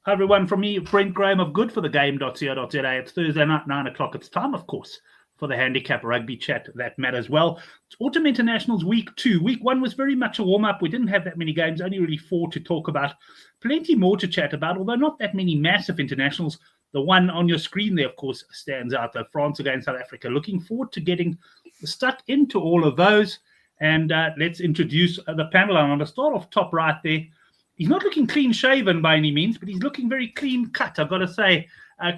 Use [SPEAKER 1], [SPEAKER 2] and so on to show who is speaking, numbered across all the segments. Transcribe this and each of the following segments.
[SPEAKER 1] Hi everyone, from me, Brent Graham of goodforthegame.co.za. It's Thursday night, 9 o'clock. It's time, of course, for the handicap rugby chat that matters. Well, it's Autumn Internationals week 2. Week 1 was very much a warm-up. We didn't have that many games, only really 4 to talk about. Plenty more to chat about, although not that many massive internationals. The one on your screen there, of course, stands out, though. France against South Africa. Looking forward to getting stuck into all of those. And let's introduce the panel. I'm going to start off top right there. He's not looking clean-shaven by any means, but he's looking very clean-cut, I've got to say.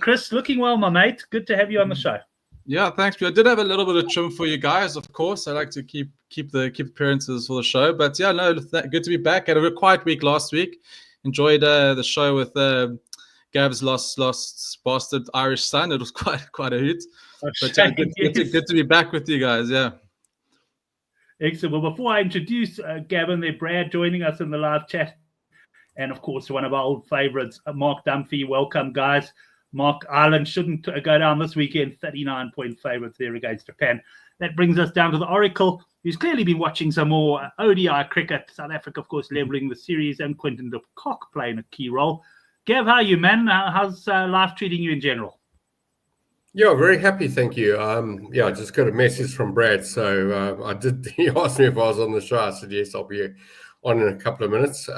[SPEAKER 1] Chris, looking well, my mate. Good to have you on the show.
[SPEAKER 2] Yeah, thanks. I did have a little bit of trim for you guys, of course. I like to keep the appearances for the show. But yeah, no, good to be back. Had a quiet week last week. Enjoyed the show with Gav's lost bastard Irish son. It was quite a hoot. But yeah, good to be back with you guys. Yeah.
[SPEAKER 1] Excellent. Well, before I introduce Gavin there, Brad joining us in the live chat. And, of course, one of our old favourites, Mark Dunphy. Welcome, guys. Mark, Ireland shouldn't go down this weekend. 39-point favourites there against Japan. That brings us down to the Oracle, who's clearly been watching some more ODI cricket. South Africa, of course, levelling the series, and Quinton de Kock playing a key role. Gav, how are you, man? How's life treating you in general?
[SPEAKER 3] Yeah, very happy, thank you. I just got a message from Brad. So he asked me if I was on the show. I said, yes, I'll be on in a couple of minutes.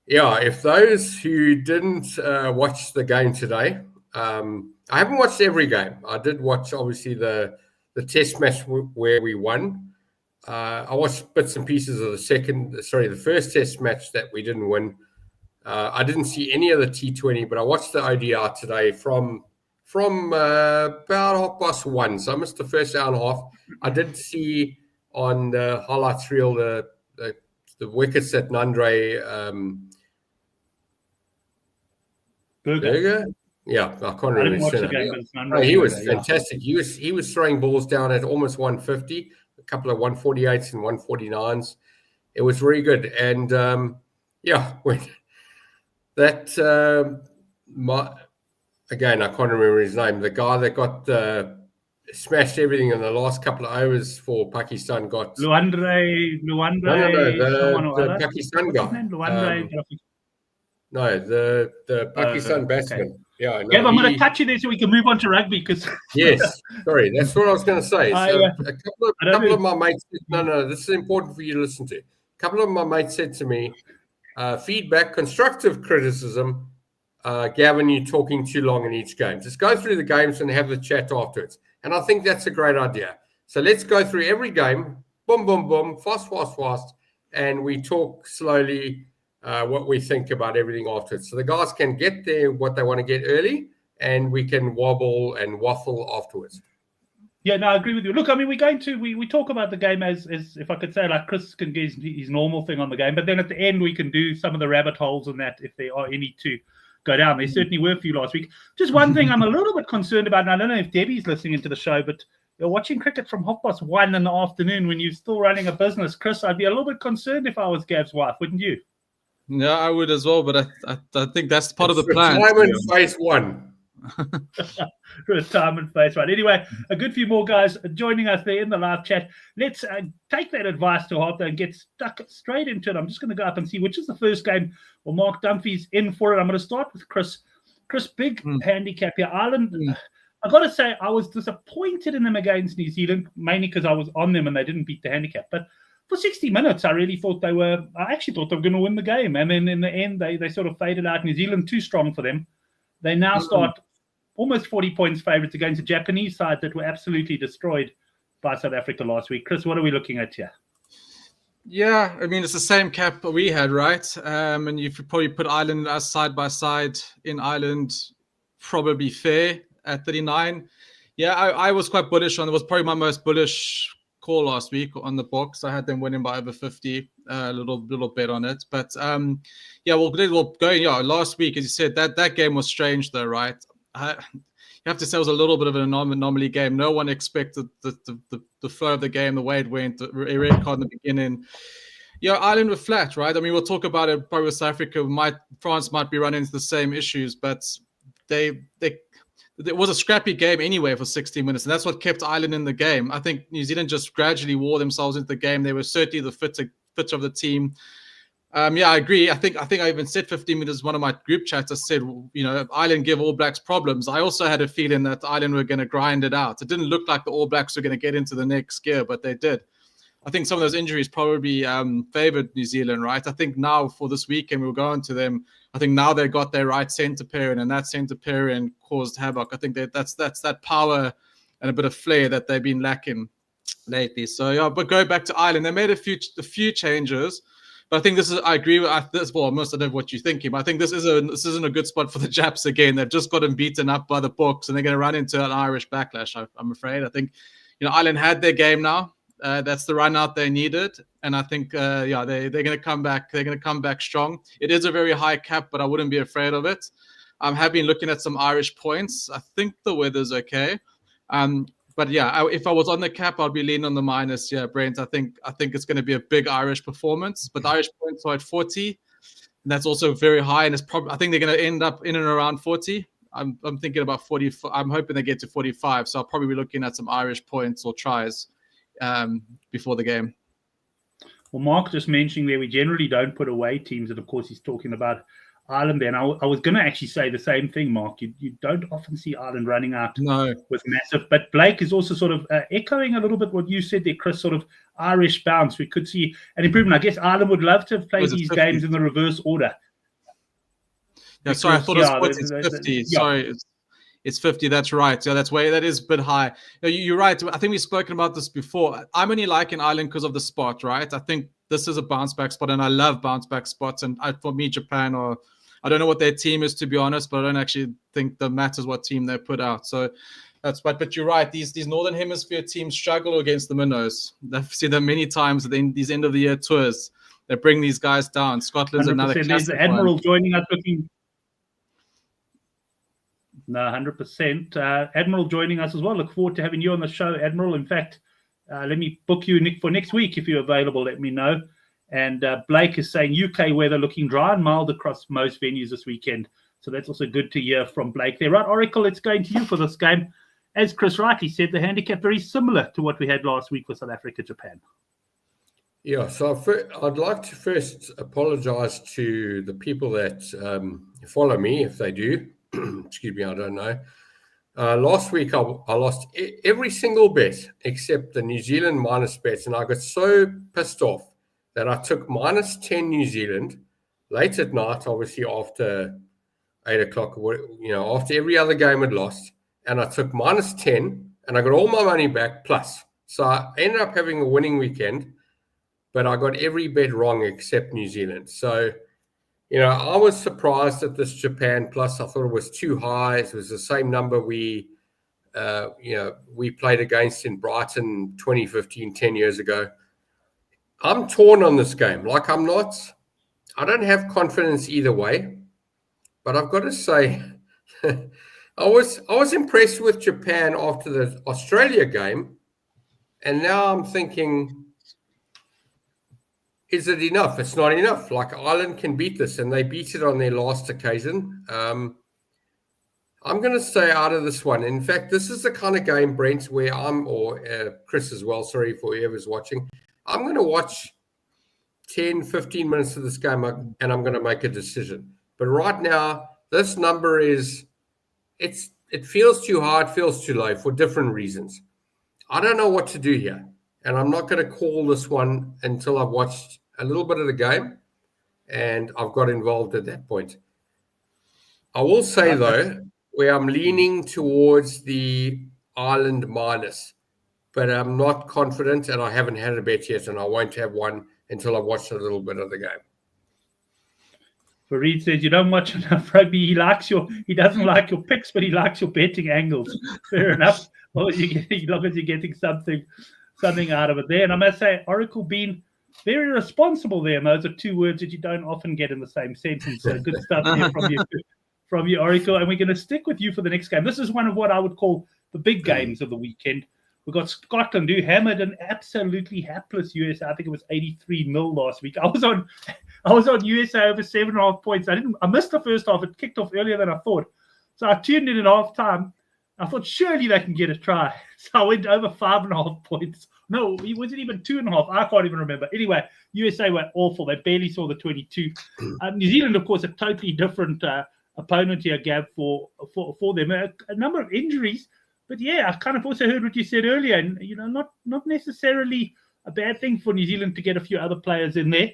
[SPEAKER 3] Yeah, if those who didn't watch the game today, I haven't watched every game. I did watch, obviously, the test match where we won. I watched bits and pieces of the first test match that we didn't win. I didn't see any of the T20, but I watched the ODI today from about 1:30. So I missed the first hour and a half. I did see on the highlights reel the wickets that Nandre Burger? Yeah, I can't remember his surname. He was fantastic. He was throwing balls down at almost 150, a couple of 148s and 149s. It was very good. And again, I can't remember his name. The guy that got smashed everything in the last couple of overs for Pakistan got
[SPEAKER 1] Luandre.
[SPEAKER 3] The Pakistan guy. No, the Pakistan batsman. Okay. Yeah, no,
[SPEAKER 1] I'm going to cut you there so we can move on to rugby.
[SPEAKER 3] Yes, sorry, that's what I was going to say. So a couple of my mates said, no, this is important for you to listen to. A couple of my mates said to me, feedback, constructive criticism, Gavin, you're talking too long in each game. Just go through the games and have the chat afterwards. And I think that's a great idea. So let's go through every game, boom, boom, boom, fast, and we talk slowly what we think about everything afterwards. So the guys can get there what they want to get early, and we can wobble and waffle afterwards.
[SPEAKER 1] Yeah, no, I agree with you. Look, I mean, we talk about the game as if I could say, like Chris can get his normal thing on the game, but then at the end we can do some of the rabbit holes and that if there are any to go down. There certainly were a few last week. Just one thing I'm a little bit concerned about, and I don't know if Debbie's listening into the show, but you're watching cricket from 1:30 in the afternoon when you're still running a business. Chris, I'd be a little bit concerned if I was Gav's wife, wouldn't you?
[SPEAKER 2] Yeah, I would as well, but I think that's part of the plan.
[SPEAKER 3] Retirement phase one.
[SPEAKER 1] Retirement phase one. Anyway, a good few more guys joining us there in the live chat. Let's take that advice to heart and get stuck straight into it. I'm just going to go up and see which is the first game. Well, Mark Dunphy's in for it. I'm going to start with Chris. Chris, big handicap here. Ireland, I've got to say, I was disappointed in them against New Zealand, mainly because I was on them and they didn't beat the handicap. But for 60 minutes, I actually thought they were going to win the game. And then in the end, they sort of faded out. New Zealand, too strong for them. They now start almost 40 points favourites against a Japanese side that were absolutely destroyed by South Africa last week. Chris, what are we looking at here?
[SPEAKER 2] Yeah, I mean, it's the same cap we had, right? And if you probably put Ireland as side by side in Ireland, probably fair at 39. Yeah, I was quite bullish on it. Was probably my most bullish call last week on the box. I had them winning by over 50, a little bet on it. But last week, as you said, that game was strange though, right? You have to say it was a little bit of an anomaly game. No one expected the flow of the game, the way it went, a red card in the beginning. Yeah, Ireland were flat, right? I mean, we'll talk about it probably with South Africa. France might be running into the same issues, but it was a scrappy game anyway for 60 minutes, and that's what kept Ireland in the game. I think New Zealand just gradually wore themselves into the game. They were certainly the fitter of the team. Yeah, I agree. I think I even said 15 minutes. One of my group chats, I said, if Ireland give All Blacks problems, I also had a feeling that Ireland were going to grind it out. It didn't look like the All Blacks were going to get into the next gear, but they did. I think some of those injuries probably favored New Zealand, right? I think now for this weekend, we'll go into them. I think now they got their right centre pairing, and that centre pairing caused havoc. I think that's that power and a bit of flair that they've been lacking lately. So yeah, but go back to Ireland. They made a few changes. But I think I agree with this. Well, I must know what you're thinking. But I think this isn't a good spot for the Japs again. They've just gotten beaten up by the books, and they're going to run into an Irish backlash. I'm afraid. I think, Ireland had their game now. That's the run out they needed, and I think they're going to come back. They're going to come back strong. It is a very high cap, but I wouldn't be afraid of it. I have been looking at some Irish points. I think the weather's okay. But yeah, if I was on the cap, I'd be leaning on the minus. Yeah, Brent, I think it's going to be a big Irish performance. But the Irish points are at 40, and that's also very high. And it's probably, I think they're going to end up in and around 40. I'm thinking about 40. I'm hoping they get to 45. So I'll probably be looking at some Irish points or tries before the game.
[SPEAKER 1] Well, Mark just mentioning there, we generally don't put away teams, and of course he's talking about Ireland there. And I was going to actually say the same thing, Mark. You don't often see Ireland running out with massive. But Blake is also sort of echoing a little bit what you said there, Chris, sort of Irish bounce. We could see an improvement. I guess Ireland would love to have played these 50? Games in the reverse order.
[SPEAKER 2] Yeah, sorry, I thought it was 50. Sorry, it's 50. That's right. Yeah, that is a bit high. You're right. I think we've spoken about this before. I'm only liking Ireland because of the spot, right? I think this is a bounce back spot, and I love bounce back spots. And for me, Japan or I don't know what their team is, to be honest, but I don't actually think that matters what team they put out. So that's but you're right. These Northern Hemisphere teams struggle against the minnows. I've seen them many times in these end of the year tours. They bring these guys down. Scotland's another classic.
[SPEAKER 1] There's the Admiral joining us looking. No, 100%. Admiral joining us as well. Look forward to having you on the show, Admiral. In fact, let me book you for next week if you're available. Let me know. And Blake is saying UK weather looking dry and mild across most venues this weekend. So that's also good to hear from Blake there. Right, Oracle, let's go into you for this game. As Chris rightly said, the handicap very similar to what we had last week with South Africa, Japan.
[SPEAKER 3] Yeah, so I'd like to first apologize to the people that follow me, if they do. Excuse me, I don't know. Last week, I lost every single bet except the New Zealand minus bets, and I got so pissed off that I took minus 10 New Zealand late at night, obviously after 8 o'clock, after every other game had lost, and I took minus 10, and I got all my money back plus. So I ended up having a winning weekend, but I got every bet wrong except New Zealand. So, I was surprised at this Japan plus. I thought it was too high. It was the same number we played against in Brighton 2015, 10 years ago. I'm torn on this game. I don't have confidence either way, but I've got to say, I was impressed with Japan after the Australia game. And now I'm thinking, is it enough? It's not enough. Ireland can beat this, and they beat it on their last occasion. I'm going to stay out of this one. In fact, this is the kind of game, Brent, where or Chris as well, sorry for whoever's watching, I'm going to watch 10, 15 minutes of this game, and I'm going to make a decision. But right now, this number it feels too high, it feels too low for different reasons. I don't know what to do here, and I'm not going to call this one until I've watched a little bit of the game, and I've got involved at that point. I will say, though, where I'm leaning towards the Ireland minus, but I'm not confident, and I haven't had a bet yet, and I won't have one until I've watched a little bit of the game.
[SPEAKER 1] Fareed says you don't watch enough rugby. He doesn't like your picks, but he likes your betting angles. Fair enough. Well, as long as you're getting something out of it there. And I must say, Oracle being very responsible there. And those are two words that you don't often get in the same sentence. So good stuff there from you, Oracle. And we're going to stick with you for the next game. This is one of what I would call the big games of the weekend. We've got Scotland, who hammered an absolutely hapless USA. I think it was 83-0 last week. I was on USA over 7.5 points. I missed the first half. It kicked off earlier than I thought. So I tuned in at half time. I thought surely they can get a try. So I went over 5.5 points. No, it wasn't even 2.5. I can't even remember. Anyway, USA were awful. They barely saw the 22. New Zealand, of course, a totally different opponent here, Gab, for them. A number of injuries. But yeah, I kind of also heard what you said earlier. And, not necessarily a bad thing for New Zealand to get a few other players in there.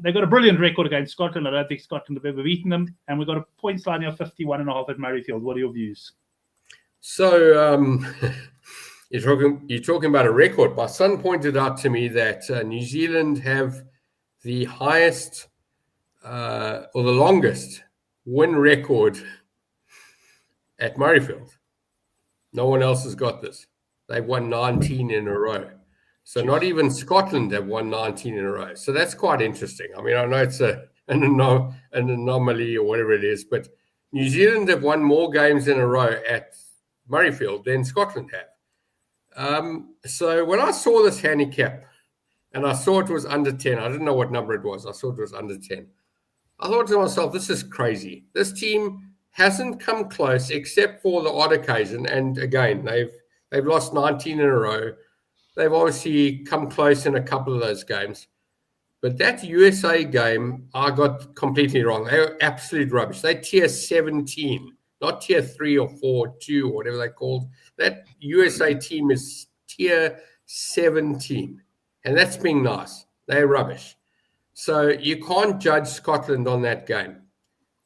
[SPEAKER 1] They've got a brilliant record against Scotland. I don't think Scotland have ever beaten them. And we've got a points line of 51.5 at Murrayfield. What are your views?
[SPEAKER 3] So you're talking about a record. My son pointed out to me that New Zealand have the highest or the longest win record at Murrayfield. No one else has got this. They've won 19 in a row. So not even Scotland have won 19 in a row. So that's quite interesting. I mean, I know it's an anomaly or whatever it is, but New Zealand have won more games in a row at Murrayfield than Scotland have. So when I saw this handicap and I saw it was under 10, I didn't know what number it was. I saw it was under 10. I thought to myself, this is crazy. This team hasn't come close except for the odd occasion. And again, they've lost 19 in a row. They've obviously come close in a couple of those games. But that USA game, I got completely wrong. They were absolute rubbish. They tier 17, not tier 3 or 4, 2, or whatever they called. That USA team is tier 17. And that's being nice. They're rubbish. So you can't judge Scotland on that game.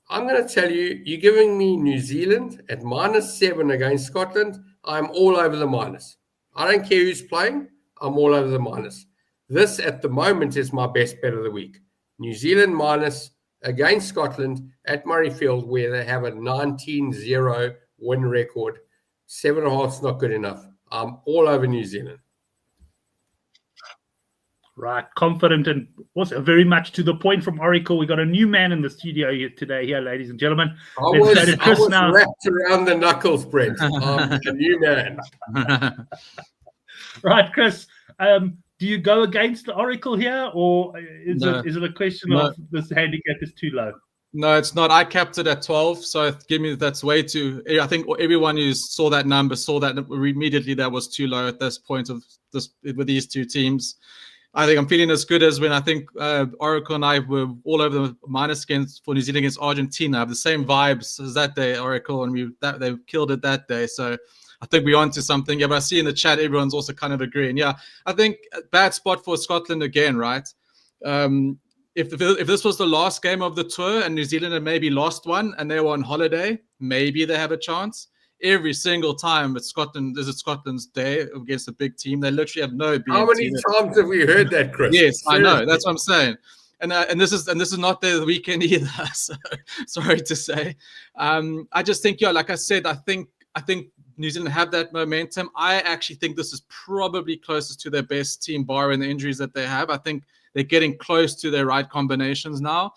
[SPEAKER 3] I'm going to tell you, you're giving me New Zealand at -7 against Scotland. I'm all over the minus. I don't care who's playing. I'm all over the minus. This, at the moment, is my best bet of the week. New Zealand minus against Scotland at Murrayfield, where they have a 19-0 win record. 7.5 is not good enough. I'm all over New Zealand.
[SPEAKER 1] Right, confident and also very much to the point from Oracle. We got a new man in the studio here today, ladies and gentlemen.
[SPEAKER 3] I was wrapped around the knuckles, Brent. I'm a new man.
[SPEAKER 1] Right, Chris. Do you go against the Oracle here, or is it a question of this handicap is too low?
[SPEAKER 2] No, it's not. I capped it at 12, so that's way too. I think everyone who saw that number saw that immediately that was too low at this point of this with these two teams. I think I'm feeling as good as when I think Oracle and I were all over the minus for New Zealand against Argentina. I have the same vibes as that day, Oracle, and they killed it that day. So I think we're onto something. Yeah, but I see in the chat everyone's also kind of agreeing. Yeah, I think a bad spot for Scotland again, right? If this was the last game of the tour and New Zealand had maybe lost one and they were on holiday, maybe they have a chance. Every single time it's Scotland's day against a big team, they literally have no.
[SPEAKER 3] How many times have we heard that, Chris?
[SPEAKER 2] Yes, seriously. I know. That's what I'm saying. And this is not the weekend either. So, sorry to say. I just think, like I said, I think New Zealand have that momentum. I actually think this is probably closest to their best team, barring the injuries that they have. I think they're getting close to their right combinations now.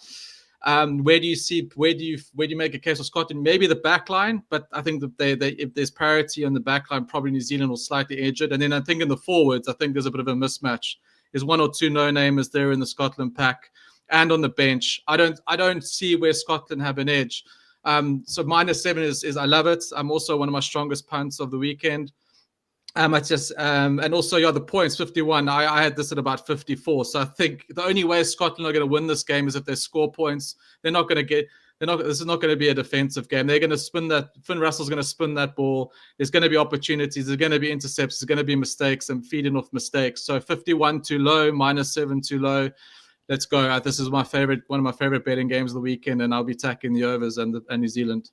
[SPEAKER 2] Where do you make a case for Scotland? Maybe the back line, but I think that if there's parity on the back line, probably New Zealand will slightly edge it. And then I think in the forwards, I think there's a bit of a mismatch. There's one or two no-namers there in the Scotland pack, and on the bench, I don't see where Scotland have an edge. So -7 is I love it. I'm also one of my strongest punts of the weekend. And also the points 51. I had this at about 54. So I think the only way Scotland are going to win this game is if they score points. This is not going to be a defensive game. They're going to spin that. Finn Russell's going to spin that ball. There's going to be opportunities. There's going to be intercepts. There's going to be mistakes and feeding off mistakes. So 51 too low, -7 too low. Let's go. This is one of my favorite betting games of the weekend, and I'll be tacking the overs and New Zealand.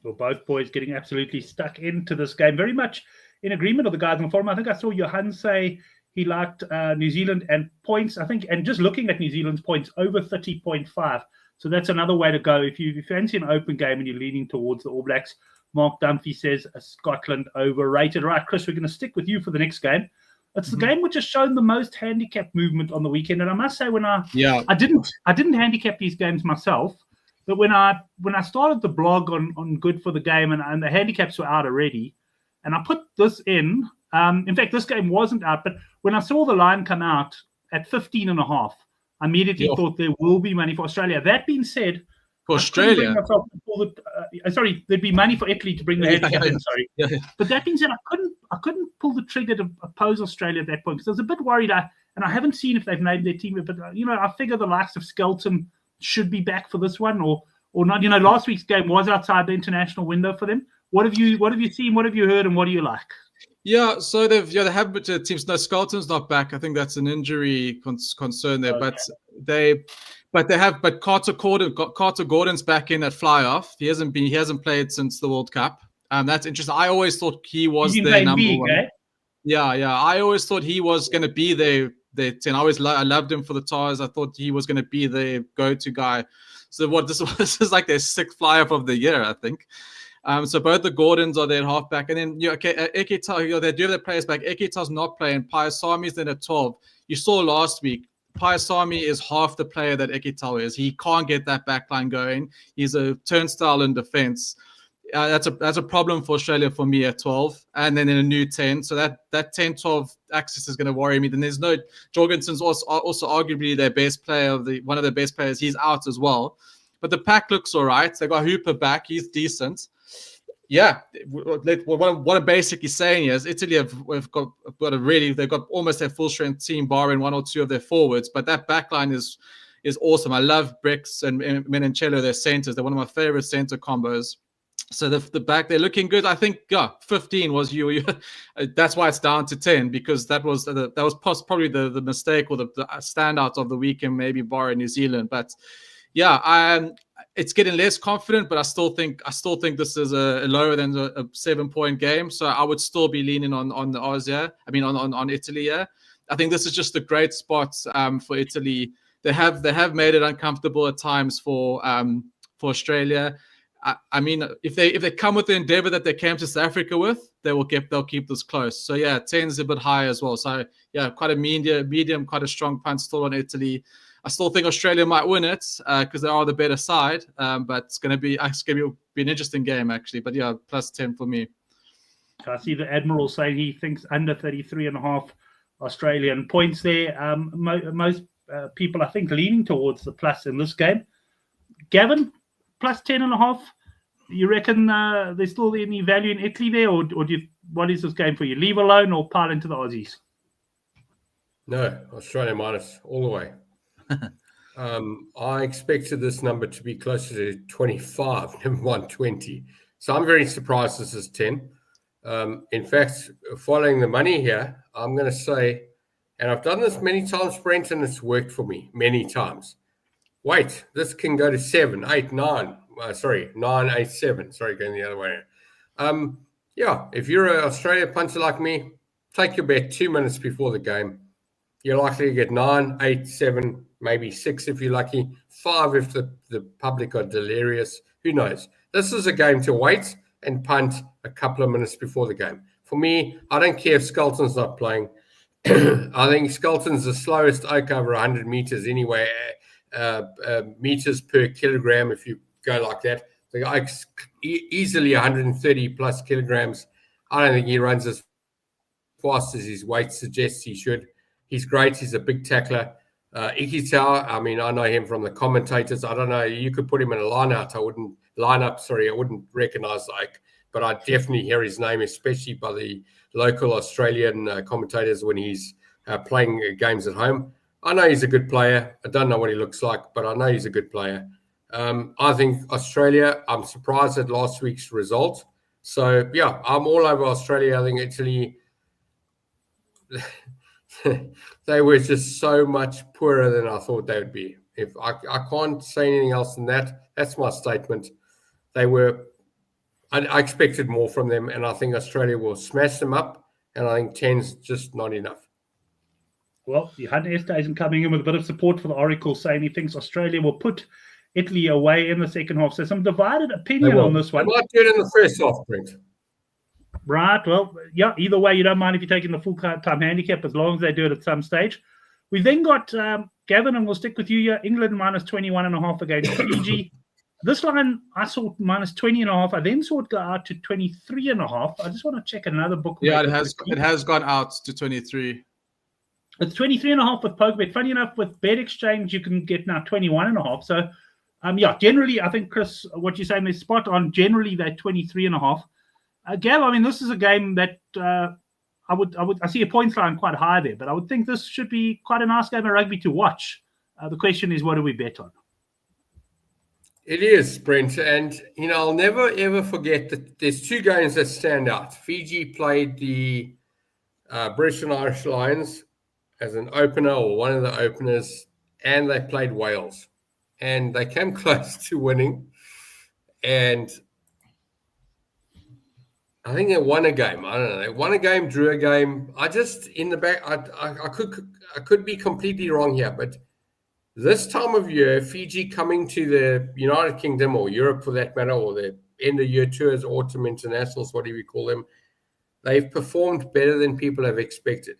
[SPEAKER 1] Well, both boys getting absolutely stuck into this game. Very much in agreement with the guys on the forum. I think I saw Johan say he liked New Zealand and points. I think, and just looking at New Zealand's points, over 30.5. So that's another way to go. If you fancy an open game and you're leaning towards the All Blacks, Mark Dunphy says Scotland overrated. Right, Chris, we're going to stick with you for the next game. It's the game which has shown the most handicap movement on the weekend. And I must say, I didn't handicap these games myself, but when I started the blog on Good for the Game and the handicaps were out already, and I put this in. In fact, this game wasn't out, but when I saw the line come out at 15.5, I immediately thought there will be money for Australia. That being said,
[SPEAKER 2] For Australia.
[SPEAKER 1] Sorry, there'd be money for Italy to bring the handicap in. Sorry,
[SPEAKER 2] Yeah.
[SPEAKER 1] but that being said, I couldn't pull the trigger to oppose Australia at that point because I was a bit worried. And I haven't seen if they've named their team, but I figure the likes of Skelton should be back for this one, or not. Last week's game was outside the international window for them. What have you seen? What have you heard? And what do you like?
[SPEAKER 2] Yeah, so they have teams. No, Skelton's not back. I think that's an injury concern there. Okay. But Carter Gordon's back in at fly off. He hasn't played since the World Cup. That's interesting. I always thought he was their number one. Eh? Yeah. I always thought he was going to be their 10. I loved him for the Tars. I thought he was going to be the go-to guy. So this is like their 6th fly-off of the year, I think. So both the Gordons are there halfback, and then Ekita, they do have their players back. Ekita's not playing. Payasami's then at 12. You saw last week, Payasami is half the player that Ekita is. He can't get that backline going. He's a turnstile in defense. That's a problem for Australia for me at 12, and then in a new 10. So that 10-12 axis is going to worry me. Then there's no Jorgensen's also arguably their best player one of their best players. He's out as well, but the pack looks all right. They got Hooper back. He's decent. Yeah, what I'm basically saying is Italy they've got almost their full strength team, barring 1 or 2 of their forwards, but that backline is awesome. I love Brix and Menoncello, their centers. They're one of my favorite center combos. So the back, they're looking good. I think 15 was you. That's why it's down to 10, because that was probably the mistake or the standout of the weekend, maybe barring New Zealand. But yeah, it's getting less confident, but I still think this is a lower than a 7-point game. So I would still be leaning on the Oz, on Italy. Yeah, I think this is just a great spot for Italy. They have made it uncomfortable at times for Australia. I mean, if they come with the endeavor that they came to South Africa with, they'll keep this close. So yeah, 10's a bit high as well. So yeah, quite a medium, quite a strong punt still on Italy. I still think Australia might win it because they are the better side. But it's going to be an interesting game actually. But yeah, plus 10 for me.
[SPEAKER 1] I see the Admiral saying he thinks under 33.5 Australian points there. Most people, I think, leaning towards the plus in this game. Gavin, plus 10.5. You reckon there's still any value in Italy there, or what is this game for you? Leave alone or pile into the Aussies?
[SPEAKER 3] No, Australia minus all the way. I expected this number to be closer to 25, never mind 20. So I'm very surprised this is 10. In fact, following the money here, I'm going to say, and I've done this many times, Brent, and it's worked for me many times. Wait, this can go to 7, 8, 9. 9, 8, 7. Sorry, going the other way. Yeah, if you're an Australia punter like me, take your bet 2 minutes before the game. You're likely to get 9, 8, 7, maybe 6 if you're lucky, 5 if the public are delirious. Who knows? This is a game to wait and punt a couple of minutes before the game. For me, I don't care if Skelton's not playing. I think Skelton's the slowest oak over 100 meters anyway, meters per kilogram if you go like that. The oak's easily 130 plus kilograms. I don't think he runs as fast as his weight suggests he should. He's great. He's a big tackler. Ikitau, I mean, I know him from the commentators. I don't know. You could put him in a line-out. I wouldn't recognize the oak, but I definitely hear his name, especially by the local Australian commentators when he's playing games at home. I know he's a good player. I don't know what he looks like, but I know he's a good player. I think Australia, I'm surprised at last week's result. So, yeah, I'm all over Australia. I think Italy, they were just so much poorer than I thought they would be. If I can't say anything else than that. That's my statement. They were, I expected more from them, and I think Australia will smash them up, and I think 10's just not enough.
[SPEAKER 1] Well, Johan Esthuizen coming in with a bit of support for the Oracle, saying he thinks Australia will put Italy away in the second half. So some divided opinion on this one.
[SPEAKER 3] They might do it in the first half, Brent.
[SPEAKER 1] Right. Well, yeah, either way, you don't mind if you're taking the full-time handicap as long as they do it at some stage. We've then got Gavin, and we'll stick with you here. England minus 21.5 against Fiji. This line, I saw minus 20.5. I then saw it go out to 23.5. I just want to check another book.
[SPEAKER 2] Yeah, it has gone out to 23.
[SPEAKER 1] It's 23.5 with PokeBet. Funny enough, with Bet Exchange, you can get now 21.5. So Yeah, generally, I think, Chris, what you're saying is spot on. Generally, they're 23.5. Gav, I mean, this is a game that I see a points line quite high there, but I would think this should be quite a nice game of rugby to watch. The question is, what do we bet on?
[SPEAKER 3] It is, Brent. And, I'll never, ever forget that there's two games that stand out. Fiji played the British and Irish Lions as an opener or one of the openers, and they played Wales. And they came close to winning. And I think they won a game. I don't know. They won a game, drew a game. I just, in the back, I could be completely wrong here, but this time of year, Fiji coming to the United Kingdom or Europe for that matter, or the end of year tours, autumn internationals, whatever you call them, they've performed better than people have expected.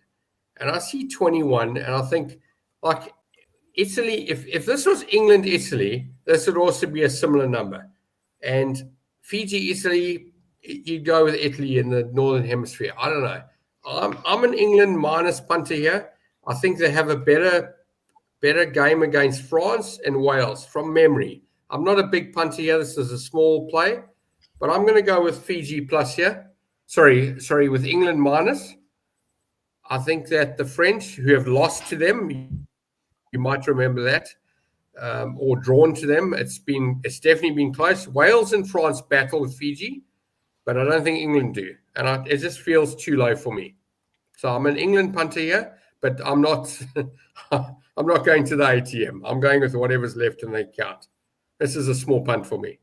[SPEAKER 3] And I see 21, and I think, like, Italy, if this was England, Italy, this would also be a similar number. And Fiji, Italy, you go with Italy in the Northern Hemisphere. I don't know. I'm an England minus punter here. I think they have a better game against France and Wales from memory. I'm not a big punter here. This is a small play, but I'm going to go with Fiji plus here. Sorry, with England minus. I think that the French, who have lost to them, you might remember that, or drawn to them. It's definitely been close. Wales and France battle with Fiji, but I don't think England do, and it just feels too low for me. So I'm an England punter here, but I'm not. I'm not going to the ATM. I'm going with whatever's left in the account. This is a small punt for me.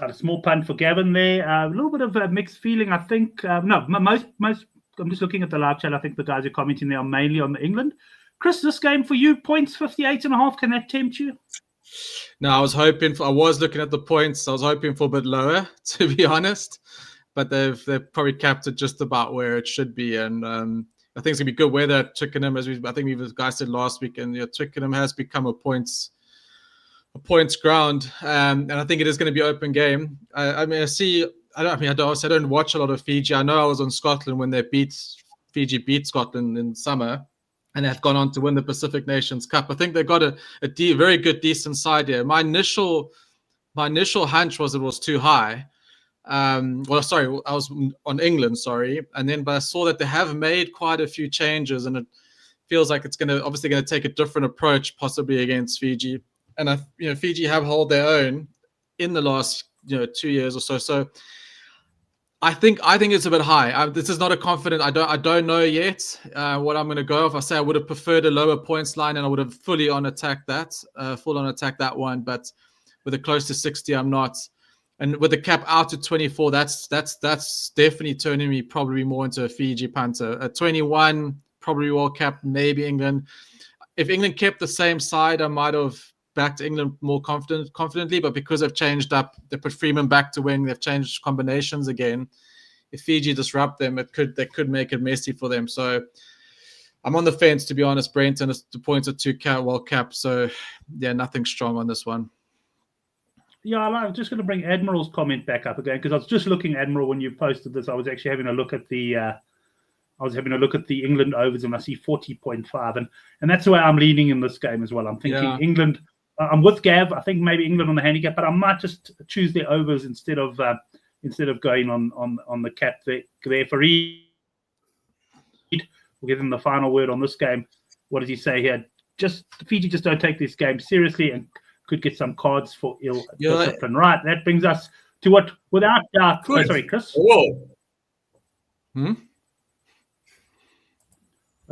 [SPEAKER 1] A small punt for Gavin there. A little bit of a mixed feeling, I think. Most. I'm just looking at the live chat. I think the guys who are commenting there are mainly on the England. Chris, this game for you, points 58.5. Can that tempt you?
[SPEAKER 2] No, I was looking at the points. I was hoping for a bit lower, to be honest. But they've probably capped it just about where it should be. And I think it's going to be good weather at Twickenham, as the guy said last week. And Twickenham has become a points ground. And I think it is going to be an open game. I don't watch a lot of Fiji. I know I was on Scotland when Fiji beat Scotland in summer, and they've gone on to win the Pacific Nations Cup. I think they've got a very good, decent side here. My initial hunch was it was too high. I was on England, but I saw that they have made quite a few changes, and it feels like it's obviously going to take a different approach, possibly against Fiji. And Fiji have held their own in the last 2 years or so. So I think it's a bit high. This is not a confident. I don't know yet what I'm going to go off. I say I would have preferred a lower points line, and I would have full on attacked that one. But with a close to 60, I'm not. And with the cap out to 24, that's definitely turning me probably more into a Fiji punter. At 21, probably World Cap, maybe England. If England kept the same side, I might have backed England more confidently. But because they've changed up, they put Freeman back to wing, they've changed combinations again. If Fiji disrupt them, they could make it messy for them. So I'm on the fence, to be honest, Brent, and the points are 2 World Cap. So yeah, nothing strong on this one.
[SPEAKER 1] Yeah, I'm just going to bring Admiral's comment back up again, because I was just looking, Admiral, when you posted this. I was actually having a look at the England overs, and I see 40.5, and that's the way I'm leaning in this game as well. I'm thinking England. I'm with Gav. I think maybe England on the handicap, but I might just choose their overs instead of going on the cap there for Reed. We'll give him the final word on this game. What does he say here? Fiji just don't take this game seriously and could get some cards for ill discipline. Right, that brings us to what, without doubt. Oh, sorry, Chris.
[SPEAKER 3] Whoa.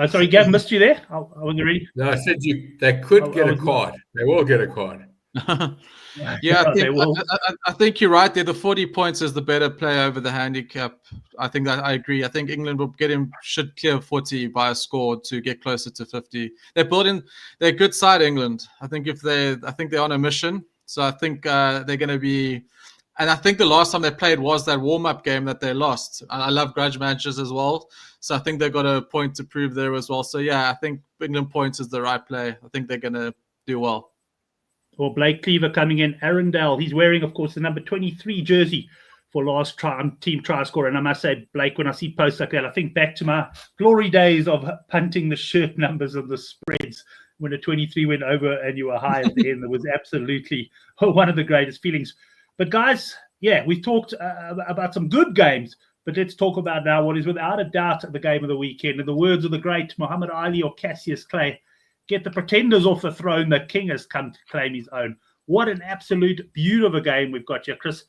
[SPEAKER 1] Sorry, Gav, missed you there. I wasn't ready.
[SPEAKER 3] No, I said they could get a card. They will get a card.
[SPEAKER 2] Yeah, I think you're right there. The 40 points is the better play over the handicap. I think that I agree. I think England should clear 40 by a score to get closer to 50. They're a good side, England. I think they're on a mission. So I think they're going to be. And I think the last time they played was that warm-up game that they lost. I love grudge matches as well. So I think they've got a point to prove there as well. So yeah, I think England points is the right play. I think they're going to do well.
[SPEAKER 1] Well, Blake Cleaver coming in. Arundel, he's wearing, of course, the number 23 jersey for last team try scorer. And I must say, Blake, when I see posts like that, I think back to my glory days of punting the shirt numbers of the spreads. when a 23 went over and you were high at the end. It was absolutely one of the greatest feelings. But guys, yeah, we talked about some good games, but let's talk about now what is without a doubt the game of the weekend. In the words of the great Muhammad Ali or Cassius Clay, get the pretenders off the throne, the king has come to claim his own. What an absolute beauty of a game we've got here, Chris.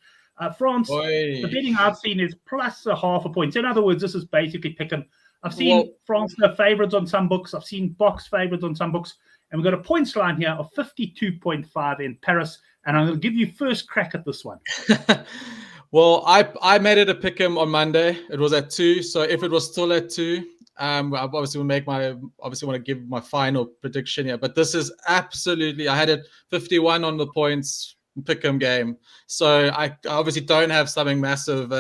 [SPEAKER 1] France, the betting I've seen is plus a half a point. So in other words, this is basically picking. I've seen France favourites on some books. I've seen box favourites on some books. And we've got a points line here of 52.5 in Paris. And I'm going to give you first crack at this one.
[SPEAKER 2] Well, I made it a pick'em on Monday. It was at 2. So if it was still at 2, I obviously want to give my final prediction here. But this is absolutely, I had it 51 on the points pick'em game. So I obviously don't have something massive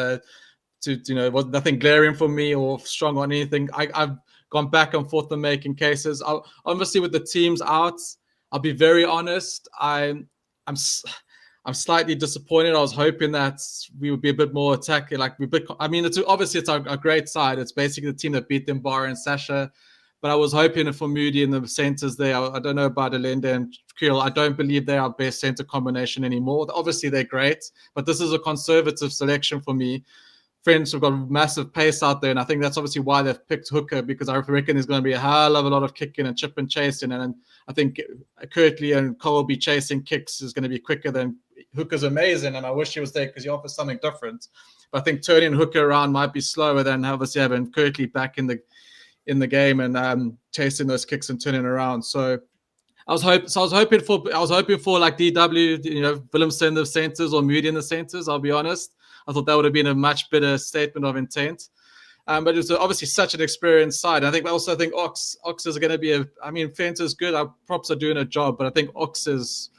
[SPEAKER 2] it was nothing glaring for me or strong on anything. I've gone back and forth on making cases. Obviously with the teams out, I'll be very honest. I'm slightly disappointed. I was hoping that we would be a bit more attacking. It's a great side. It's basically the team that beat them, Bar and Sasha. But I was hoping for Moody in the centers there. I don't know about Alenda and Kriel. I don't believe they're our best center combination anymore. Obviously, they're great, but this is a conservative selection for me. French have got massive pace out there, and I think that's obviously why they've picked Hooker, because I reckon there's going to be a hell of a lot of kicking and chip and chasing, and I think Kirtley and Colby chasing kicks is going to be quicker than Hooker's amazing, and I wish he was there because he offers something different. But I think turning Hooker around might be slower than obviously having Kirtley back in the game and chasing those kicks and turning around. So I was hoping for like DW, Willemsen in the centers or Moody in the centers. I'll be honest. I thought that would have been a much better statement of intent. But it was obviously such an experienced side. I think Ox is going to be Fence is good. Our props are doing a job, but I think Ox's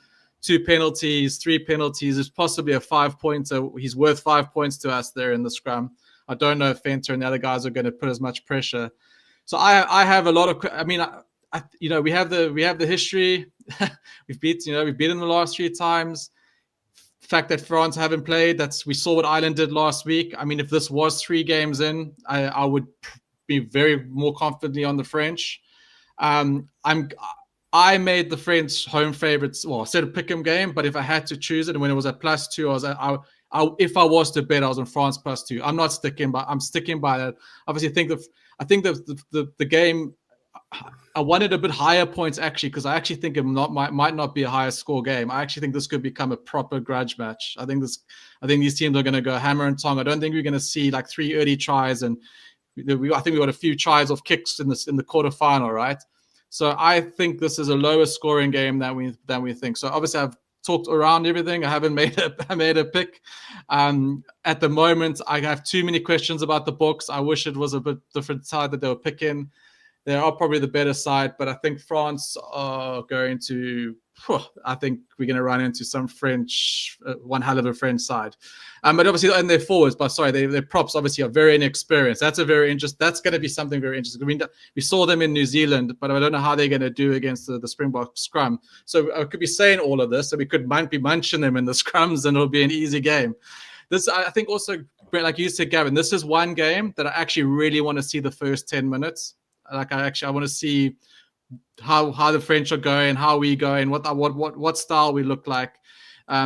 [SPEAKER 2] 2 penalties, 3 penalties is possibly a 5-pointer. He's worth 5 points to us there in the scrum. I don't know if Fenter and the other guys are going to put as much pressure. So I have a lot of. We have the history. we've beaten the last 3 times. The fact that France haven't played, we saw what Ireland did last week. If this was 3 games in, I would be very more confidently on the French. I made the French home favorites. Well, I said a pick'em game, but if I had to choose it, and when it was at +2, if I was to bet, I was on France +2. I'm sticking by that. Obviously, I think the game. I wanted a bit higher points actually, because I actually think it might not be a higher score game. I actually think this could become a proper grudge match. I think these teams are going to go hammer and tong. I don't think we're going to see like 3 early tries, and I think we got a few tries of kicks in the quarterfinal, right? So I think this is a lower scoring game than we think. So obviously I've talked around everything. I haven't made a pick. At the moment, I have too many questions about the books. I wish it was a bit different side that they were picking. They are probably the better side, but I think France are going to. I think we're going to run into some French, one hell of a French side. But obviously, and their forwards, their props obviously are very inexperienced. That's That's going to be something very interesting. We saw them in New Zealand, but I don't know how they're going to do against the Springbok scrum. So I could be saying all of this, so we could be munching them in the scrums, and it'll be an easy game. This, I think, also, like you said, Gavin, this is one game that I actually really want to see the first 10 minutes. I want to see how the French are going, how we going, what style we look like,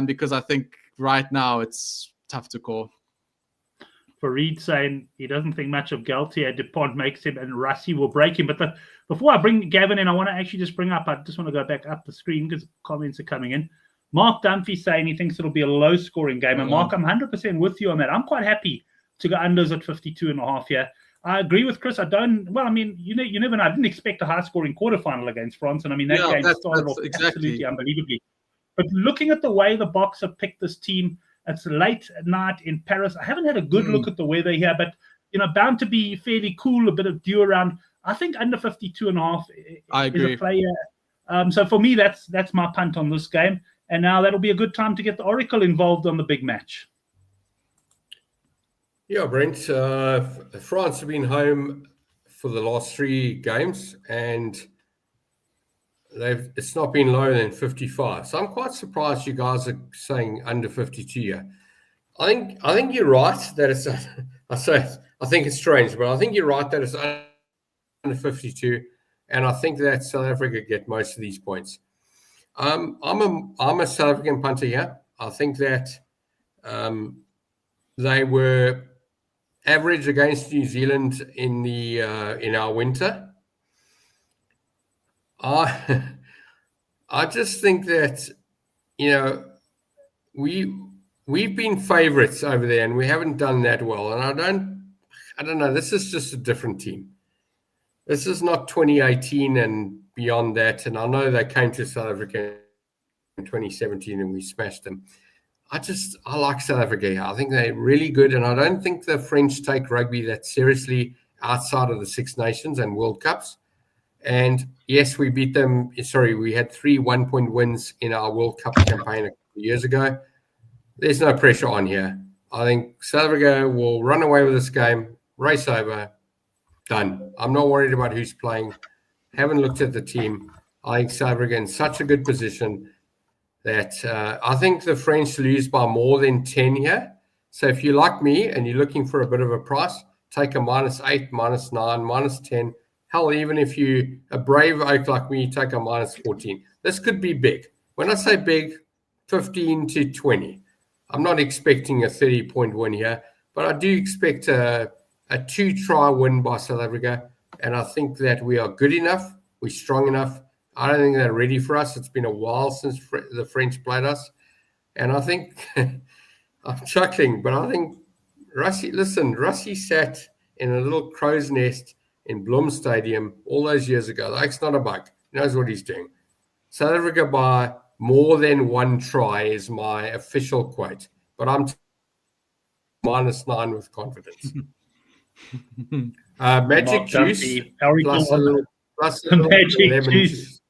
[SPEAKER 2] because I think right now it's tough to call.
[SPEAKER 1] Fareed saying he doesn't think much of Galtier. Dupont makes him, and Rassi will break him. But before I bring Gavin in, I want to actually just bring up. I just want to go back up the screen because comments are coming in. Mark Dunphy saying he thinks it'll be a low-scoring game, and Mark, I'm 100% with you on that. I'm quite happy to go unders at 52.5 here. I agree with Chris. You never know. I didn't expect a high-scoring quarterfinal against France, and that game started off absolutely unbelievably. But looking at the way the Boks have picked this team, it's late at night in Paris. I haven't had a good look at the weather here, but bound to be fairly cool. A bit of dew around. I think under 52.5 is a player. So for me, that's my punt on this game. And now that'll be a good time to get the Oracle involved on the big match.
[SPEAKER 3] Yeah, Brent, France have been home for the last 3 games, and it's not been lower than 55. So I'm quite surprised you guys are saying under 52 here. I think you're right that it's. I think it's strange, but I think you're right that it's under 52. and I think that South Africa get most of these points. I'm a South African punter here. I think that they were average against New Zealand in our winter. I just think that, you know, we've been favourites over there and we haven't done that well. And I don't know. This is just a different team. This is not 2018 and beyond that. And I know they came to South Africa in 2017 and we smashed them. I like South Africa here. I think they're really good. And I don't think the French take rugby that seriously outside of the Six Nations and World Cups. And yes, we beat them. Sorry, we had 3 1-point wins in our World Cup campaign a couple of years ago. There's no pressure on here. I think South Africa will run away with this game, race over, done. I'm not worried about who's playing. Haven't looked at the team. I think South Africa in such a good position that I think the French lose by more than 10 here. So if you like me and you're looking for a bit of a price, take a -8, -9, -10. Hell, even if you a brave oak like me, take a -14. This could be big. When I say big, 15 to 20. I'm not expecting a 30-point win here, but I do expect a 2-try win by South Africa. And I think that we are good enough. We're strong enough. I don't think they're ready for us. It's been a while since the French played us. And I think, I'm chuckling, but I think Rassie sat in a little crow's nest in Bloem Stadium all those years ago. Like, it's not a bug. He knows what he's doing. South Africa by more than 1 try is my official quote. But I'm -9 with confidence. Magic
[SPEAKER 1] Mark
[SPEAKER 3] juice
[SPEAKER 1] Dumpy,
[SPEAKER 3] plus a little
[SPEAKER 1] magic
[SPEAKER 3] lemon
[SPEAKER 1] juice.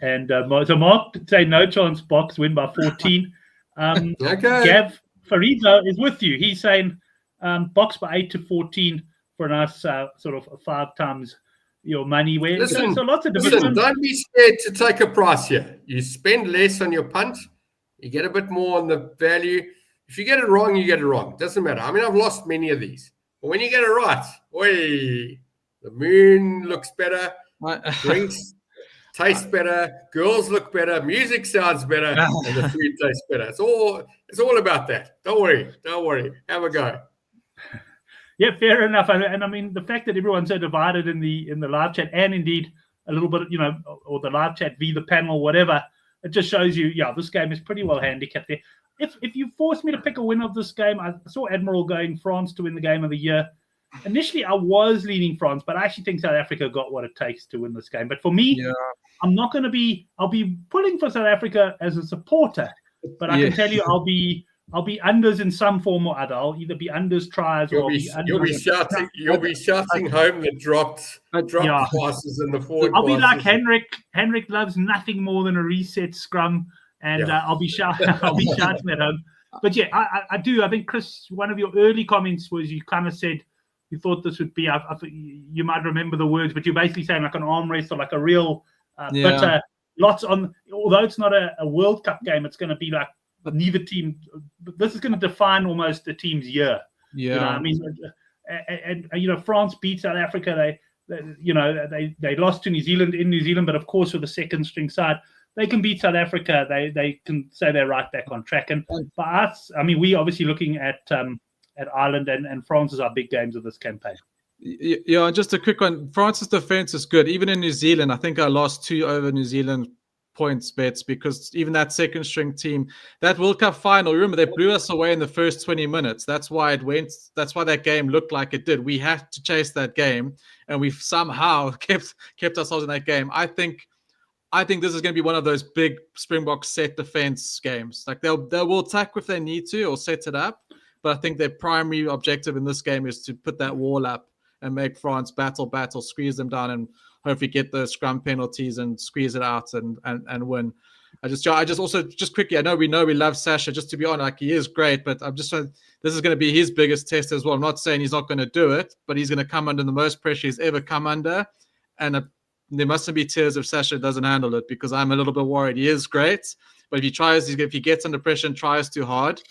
[SPEAKER 1] And so Mark say no chance Box win by 14.
[SPEAKER 3] Okay.
[SPEAKER 1] Gav Farido is with you. He's saying Box by 8 to 14 for a nice sort of 5 times your money. Where
[SPEAKER 3] Listen,
[SPEAKER 1] so lots of divisions.
[SPEAKER 3] don't be scared to take a price here. You spend less on your punt, you get a bit more on the value. If you get it wrong, you get it wrong. Doesn't matter. I mean, I've lost many of these. But when you get it right, the moon looks better, drinks taste better, girls look better, music sounds better, and the food tastes better. It's all about that. Don't worry. Have a go.
[SPEAKER 1] Yeah, fair enough. And I mean, the fact that everyone's so divided in the live chat, and indeed a little bit, you know, or the live chat via the panel, whatever, it just shows you, yeah, this game is pretty well handicapped there. If you force me to pick a win of this game, I saw Admiral going France to win the game of the year. Initially, I was leaning France, but I actually think South Africa got what it takes to win this game. But for me, I'm not going to be. I'll be pulling for South Africa as a supporter, but I can tell you, I'll be unders in some form or other. I'll either be unders tries or
[SPEAKER 3] you'll be shouting. You'll be shouting home the dropped passes in the forward.
[SPEAKER 1] I'll be like Henrik. Henrik loves nothing more than a reset scrum. And I'll be shouting at home. But yeah, I do. I think, Chris, one of your early comments was you kind of said you thought this would be, you might remember the words, but you're basically saying like an arm wrestle, like a real, but lots on, although it's not a World Cup game, it's going to be like neither team, this is going to define almost the team's year. Yeah. You know, I mean, and you know, France beat South Africa. They lost to New Zealand in New Zealand, but of course with the second string side. They can beat South Africa. They can say they're right back on track. And for us, I mean, we obviously looking at Ireland and France as our big games of this campaign.
[SPEAKER 2] Yeah, just a quick one. France's defense is good. Even in New Zealand, I think I lost 2 over New Zealand points bets because even that second string team, that World Cup final, remember they blew us away in the first 20 minutes. That's why it went. That's why that game looked like it did. We had to chase that game, and we somehow kept ourselves in that game. I think this is going to be one of those big Springboks set defense games. Like they will attack if they need to or set it up, but I think their primary objective in this game is to put that wall up and make France battle, squeeze them down, and hopefully get those scrum penalties and squeeze it out and win. I just also quickly, I know we love Sasha. Just to be honest, like he is great, but I'm just trying. This is going to be his biggest test as well. I'm not saying he's not going to do it, but he's going to come under the most pressure he's ever come under, and there mustn't be tears if Sasha doesn't handle it because I'm a little bit worried. He is great, but if he gets under pressure and tries too hard,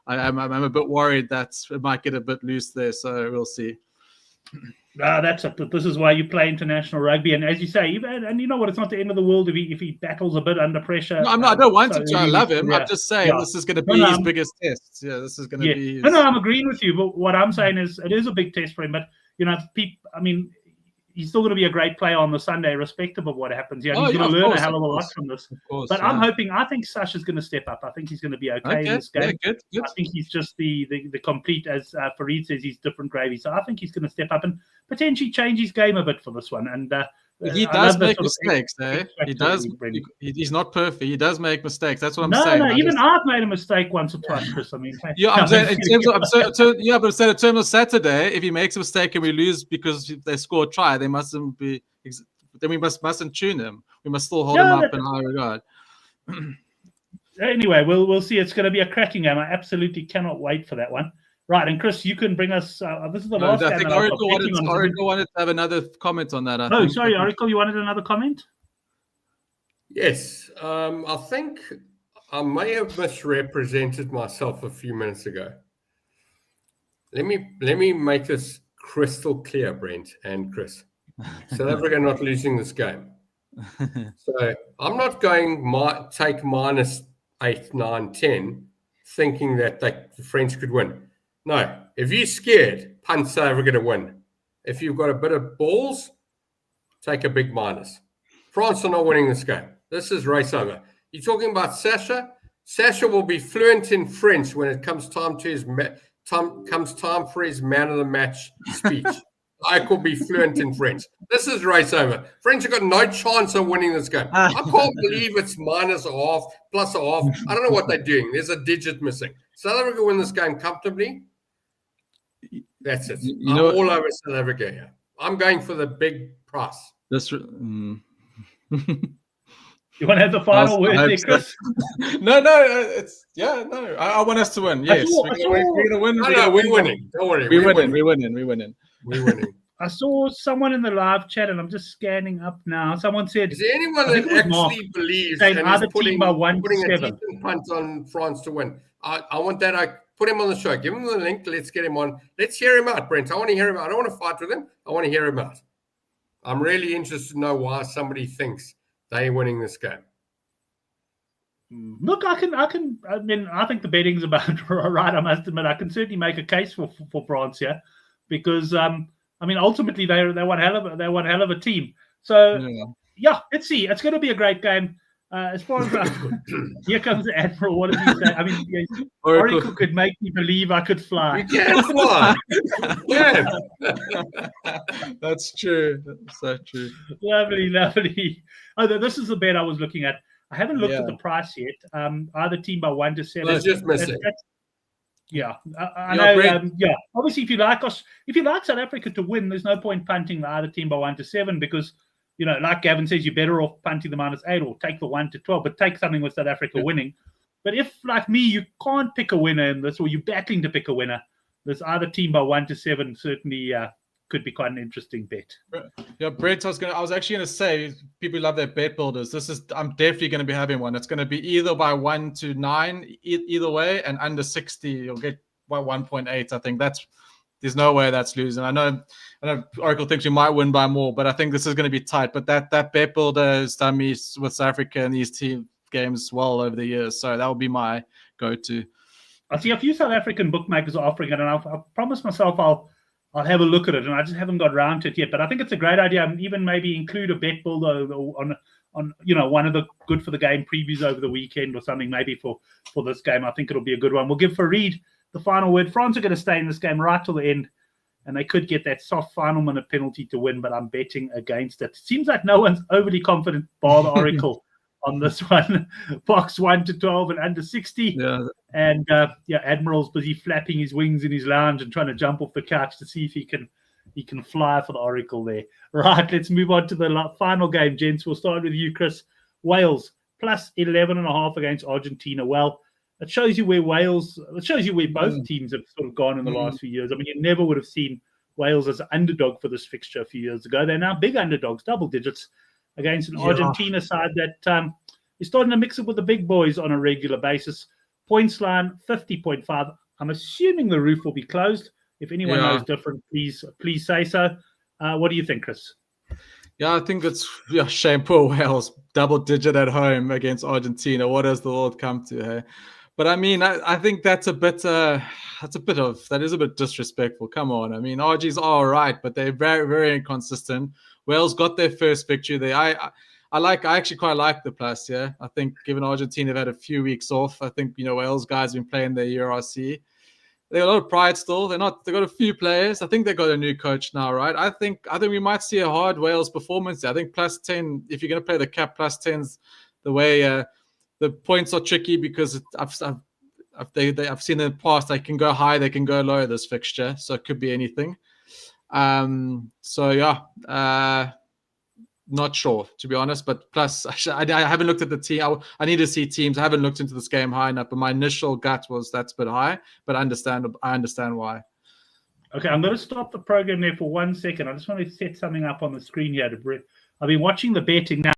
[SPEAKER 2] I'm a bit worried that it might get a bit loose there. So we'll see.
[SPEAKER 1] That's it. This is why you play international rugby, and as you say, and you know what, it's not the end of the world if he battles a bit under pressure.
[SPEAKER 2] No, I don't want him to. I love him. I'm just saying this is going to be his biggest test. Yeah, this is going to be. His...
[SPEAKER 1] No, I'm agreeing with you. But what I'm saying is, it is a big test for him. But he's still going to be a great player on the Sunday, irrespective of what happens. He's going to learn a hell of a lot from this. But I think Sasha's going to stature's going to step up. I think he's going to be okay in this game.
[SPEAKER 2] Yeah, good.
[SPEAKER 1] I think he's just the complete, as Farid says, he's different gravy. So I think he's going to step up and potentially change his game a bit for this one. And
[SPEAKER 2] he does make mistakes, He does. He's not perfect. He does make mistakes. That's what I'm saying.
[SPEAKER 1] No, even I've made a mistake once or twice, Chris. I mean,
[SPEAKER 2] I'm saying in terms of Saturday, if he makes a mistake and we lose because they score a try, they mustn't be. Then we mustn't tune him. We must still hold him up in high regard.
[SPEAKER 1] Anyway, we'll see. It's going to be a cracking game. I absolutely cannot wait for that one. Right, and Chris, you can bring us. This is the last. I think
[SPEAKER 2] Oracle wanted to have another comment on that.
[SPEAKER 1] Sorry, Oracle, you wanted another comment?
[SPEAKER 3] Yes, I think I may have misrepresented myself a few minutes ago. Let me make this crystal clear, Brent and Chris. South Africa not losing this game. So I'm not going take -8, 9, 10, thinking that the French could win. No, if you're scared, punt South Africa to win. If you've got a bit of balls, take a big minus. France are not winning this game. This is race over. You're talking about Sasha. Sasha will be fluent in French when it comes time to his time for his man of the match speech. I could be fluent in French. This is race over. French have got no chance of winning this game. I can't believe it's -1/2, +1/2. I don't know what they're doing. There's a digit missing. South Africa win this game comfortably. That's it. I'm all over South Africa here. I'm going for the big price.
[SPEAKER 1] You want to have the final word there, Chris?
[SPEAKER 2] No. I want us to win. Yes, we're going to win.
[SPEAKER 3] We're winning. Don't worry.
[SPEAKER 2] We're winning.
[SPEAKER 1] I saw someone in the live chat, and I'm just scanning up now. Someone said,
[SPEAKER 3] "Is there anyone that actually believes and is putting a decent punt on France to win?" I want that. I put him on the show. Give him the link. Let's get him on. Let's hear him out, Brent. I want to hear him out. I don't want to fight with him. I want to hear him out. I'm really interested to know why somebody thinks they're winning this game.
[SPEAKER 1] Look, I think the betting's about right. I must admit, I can certainly make a case for France here, because ultimately they're one hell of a team. So yeah, let's see. It's going to be a great game. As far as here comes the Admiral. What does he say? Oracle could make me believe I could fly.
[SPEAKER 3] You can fly. Yeah,
[SPEAKER 2] that's true. That's so true.
[SPEAKER 1] Lovely. Oh, this is the bet I was looking at. I haven't looked at the price yet. Either team by 1 to 7.
[SPEAKER 3] It's just missing.
[SPEAKER 1] Yeah, I know. Obviously, if you like South Africa to win, there's no point punting the other team by 1 to 7, because like Gavin says, you're better off punting the -8 or take the 1 to 12, but take something with South Africa winning. But if, like me, you can't pick a winner in this, or you're battling to pick a winner, this either team by 1 to 7 certainly could be quite an interesting bet.
[SPEAKER 2] Yeah, Brent, I was actually going to say, people love their bet builders. I'm definitely going to be having one. It's going to be either by 1 to 9, either way, and under 60, you'll get by 1.8. I think there's no way that's losing. I know Oracle thinks we might win by more, but I think this is going to be tight. But that bet builder has done me with South Africa and these team games well over the years, so that will be my go-to.
[SPEAKER 1] I see a few South African bookmakers are offering it, and I've promised myself I'll have a look at it, and I just haven't got around to it yet. But I think it's a great idea, and even maybe include a bet builder on one of the good for the game previews over the weekend or something, maybe for this game. I think it'll be a good one. We'll give Farid the final word. France are going to stay in this game right till the end, and they could get that soft final minute penalty to win, but I'm betting against it. Seems like no one's overly confident, bar the Oracle, on this one. Box 1 to 12 and under 60.
[SPEAKER 2] Yeah.
[SPEAKER 1] And Admiral's busy flapping his wings in his lounge and trying to jump off the couch to see if he can fly for the Oracle there. Right, let's move on to the final game, gents. We'll start with you, Chris. Wales plus 11.5 against Argentina. Well, it shows you where both teams have sort of gone in the last few years. I mean, you never would have seen Wales as an underdog for this fixture a few years ago. They're now big underdogs, double digits, against an Argentina side that is starting to mix it with the big boys on a regular basis. Points line 50.5. I'm assuming the roof will be closed. If anyone knows different, please say so. What do you think, Chris?
[SPEAKER 2] Yeah, I think it's shame poor Wales, double digit at home against Argentina. What has the world come to? Hey? But I mean, I think that is a bit disrespectful. Come on, I mean, Argies are all right, but they're very, very inconsistent. Wales got their first victory there. I actually quite like the plus. Yeah, I think given Argentina have had a few weeks off, I think Wales guys have been playing their URC. They got a lot of pride still. They got a few players. I think they got a new coach now, right? I think we might see a hard Wales performance. I think plus 10. If you're going to play the cap plus 10s, the way the points are tricky because I've seen in the past they can go high, they can go low this fixture, so it could be anything. Not sure, to be honest, but plus I haven't looked at the team. I need to see teams. I haven't looked into this game high enough, but my initial gut was that's a bit high, but I understand why. Okay,
[SPEAKER 1] I'm going to stop the program there for 1 second. I just want to set something up on the screen here. I've been watching the betting now.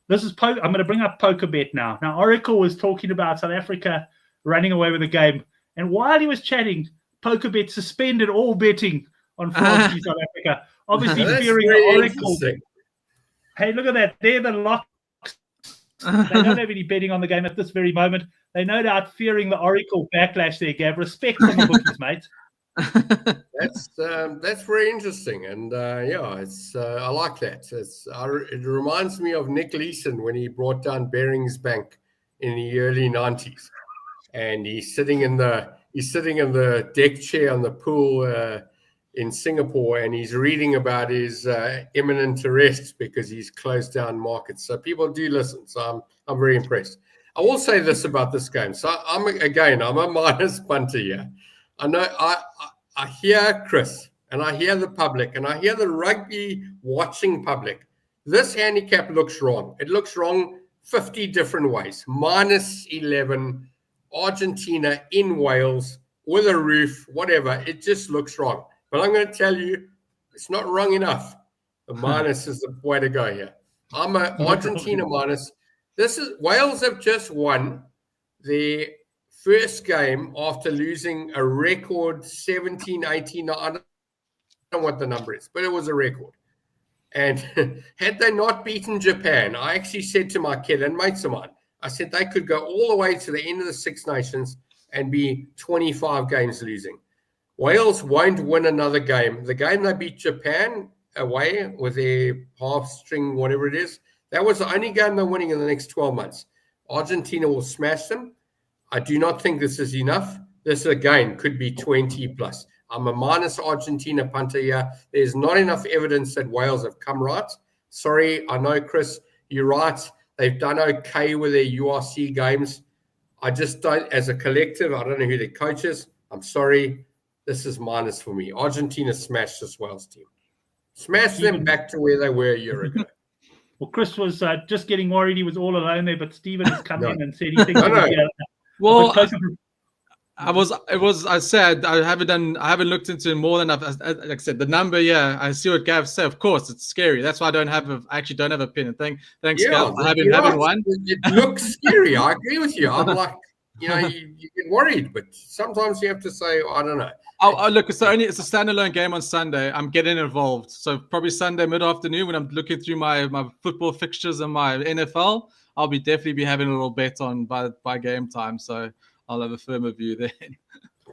[SPEAKER 1] I'm going to bring up PokerBet now. Now, Oracle was talking about South Africa running away with the game, and while he was chatting, PokerBet suspended all betting on France v South Africa. Obviously, fearing the Oracle. Hey, look at that. They're the locks. They don't have any betting on the game at this very moment. They no doubt fearing the Oracle backlash there, Gav. Respect from the bookies, mate.
[SPEAKER 3] That's very interesting. And, it's I like that. It reminds me of Nick Leeson when he brought down Barings Bank in the early 90s. And he's sitting in the deck chair on the pool in Singapore, and he's reading about his imminent arrest because he's closed down markets. So people do listen. So I'm very impressed. I will say this about this game. So I'm a minus punter here. I know I hear Chris, and I hear the public, and I hear the rugby watching public. This handicap looks wrong. It looks wrong 50 different ways. Minus 11, Argentina in Wales with a roof, whatever. It just looks wrong. But I'm going to tell you, it's not wrong enough. The minus is the way to go here. I'm an Argentina minus. Wales have just won the first game after losing a record 17, 18. I don't know what the number is, but it was a record. And had they not beaten Japan, I actually said to my kid and mates of mine, I said they could go all the way to the end of the Six Nations and be 25 games losing. Wales won't win another game. The game they beat Japan away with their half string, whatever it is, that was the only game they're winning in the next 12 months. Argentina will smash them. I do not think this is enough. This, again, could be 20 plus. I'm a minus Argentina punter here. There's not enough evidence that Wales have come right. Sorry, I know, Chris, you're right. They've done okay with their URC games. I just don't, as a collective, I don't know who their coach is. I'm sorry. This is minus for me. Argentina smashed this Wales team. Smashed them back to where they were a year ago.
[SPEAKER 1] Well, Chris was just getting worried he was all alone there, but Stephen has come in and said he thinks
[SPEAKER 2] well, I said I haven't looked into it more than like I said, the number, I see what Gav said. Of course, it's scary. That's why I actually don't have a pin. Thanks, Gav, for having one.
[SPEAKER 3] It looks scary. I agree with you. I'm like, you get worried, but sometimes you have to say, I don't know.
[SPEAKER 2] Look, it's a standalone game on Sunday. I'm getting involved. So probably Sunday mid-afternoon when I'm looking through my football fixtures and my NFL, I'll definitely be having a little bet on by game time. So I'll have a firmer view then.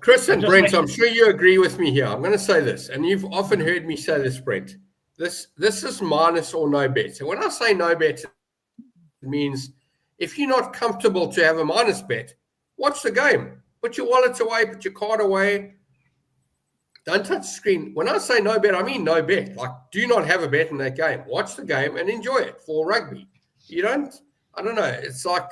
[SPEAKER 3] Chris and Brent, I'm sure you agree with me here. I'm going to say this, and you've often heard me say this, Brent. This is minus or no bet. So when I say no bet, it means if you're not comfortable to have a minus bet, watch the game. Put your wallet away, put your card away. Don't touch the screen. When I say no bet, I mean no bet. Like, do not have a bet in that game. Watch the game and enjoy it for rugby. I don't know. It's like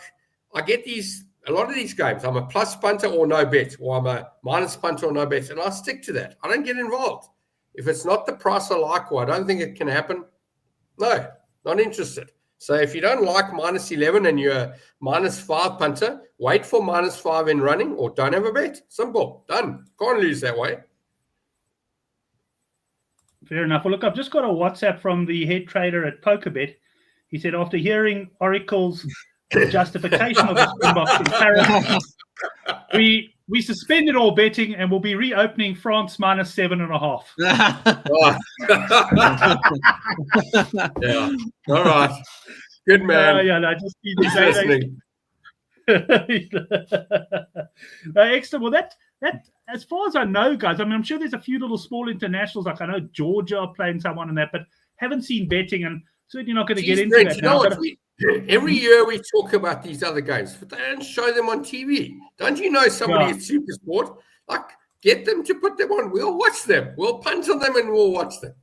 [SPEAKER 3] I get a lot of these games. I'm a plus punter or no bet, or I'm a minus punter or no bet, and I stick to that. I don't get involved. If it's not the price I like or I don't think it can happen, no, not interested. So if you don't like minus 11 and you're a minus 5 punter, wait for minus 5 in running or don't have a bet. Simple. Done. Can't lose that way.
[SPEAKER 1] Fair enough. Well, look, I've just got a WhatsApp from the head trader at PokerBet. He said after hearing Oracle's justification of the Springboks in Paris, we suspended all betting and we'll be reopening France -7.5.
[SPEAKER 3] Oh. Yeah. All right. Good man.
[SPEAKER 1] Yeah, no, just
[SPEAKER 3] He's listening.
[SPEAKER 1] Excellent. Well, that as far as I know, guys, I mean, I'm sure there's a few little small internationals, like I know Georgia are playing someone in that, but haven't seen betting, and certainly not going to get into
[SPEAKER 3] Brent,
[SPEAKER 1] that
[SPEAKER 3] you
[SPEAKER 1] now.
[SPEAKER 3] know what? Every year we talk about these other games, but they don't show them on TV. Don't you know somebody at Supersport? Like, get them to put them on. We'll watch them. We'll punt on them and we'll watch them.